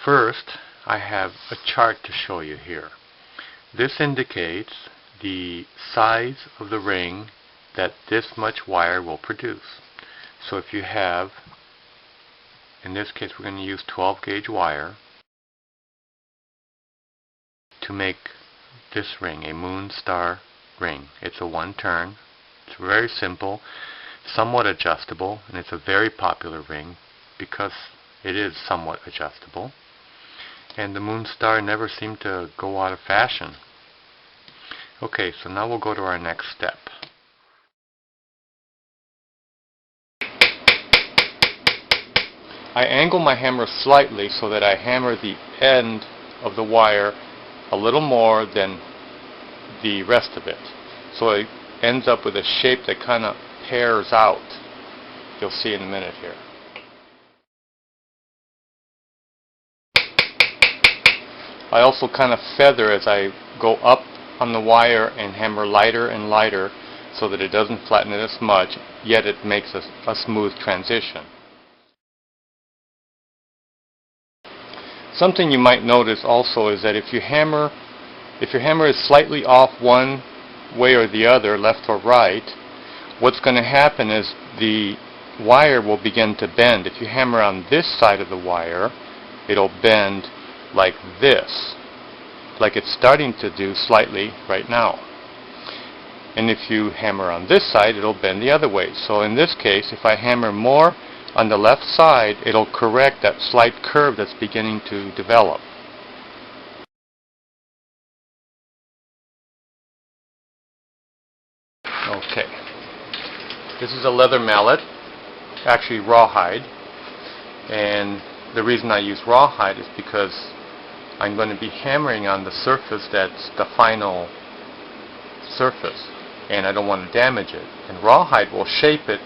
First, I have a chart to show you here. This indicates the size of the ring that this much wire will produce. So if you have, in this case we're going to use 12 gauge wire to make this ring, a moon star ring. It's a one turn. It's very simple, somewhat adjustable, and it's a very popular ring because it is somewhat adjustable. And the moon star never seemed to go out of fashion. Okay, so now we'll go to our next step. I angle my hammer slightly so that I hammer the end of the wire a little more than the rest of it. So it ends up with a shape that kind of pairs out. You'll see in a minute here. I also kind of feather as I go up on the wire and hammer lighter and lighter so that it doesn't flatten it as much, yet it makes a smooth transition. Something you might notice also is that if your hammer is slightly off one way or the other, left or right, what's going to happen is the wire will begin to bend. If you hammer on this side of the wire, it'll bend like this, like it's starting to do slightly right now. And if you hammer on this side, it'll bend the other way. So in this case, if I hammer more on the left side, it'll correct that slight curve that's beginning to develop. Okay, this is a leather mallet, actually rawhide, and the reason I use rawhide is because I'm going to be hammering on the surface that's the final surface, and I don't want to damage it. And rawhide will shape it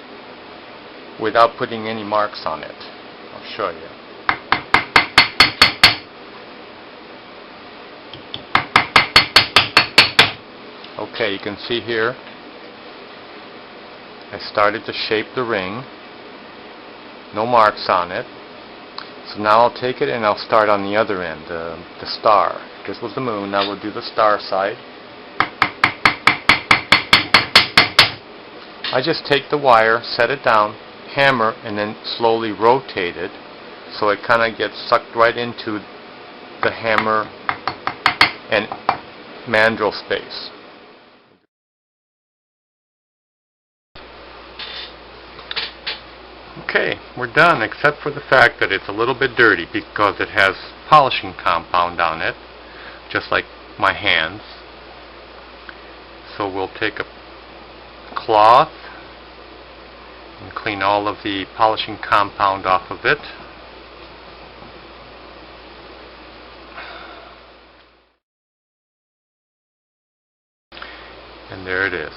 without putting any marks on it. I'll show you. Okay, you can see here I started to shape the ring, no marks on it. So now I'll take it and I'll start on the other end, the star. This was the moon, now we'll do the star side. I just take the wire, set it down, hammer, and then slowly rotate it so it kind of gets sucked right into the hammer and mandrel space. Okay, we're done, except for the fact that it's a little bit dirty because it has polishing compound on it, just like my hands. So we'll take a cloth and clean all of the polishing compound off of it. And there it is.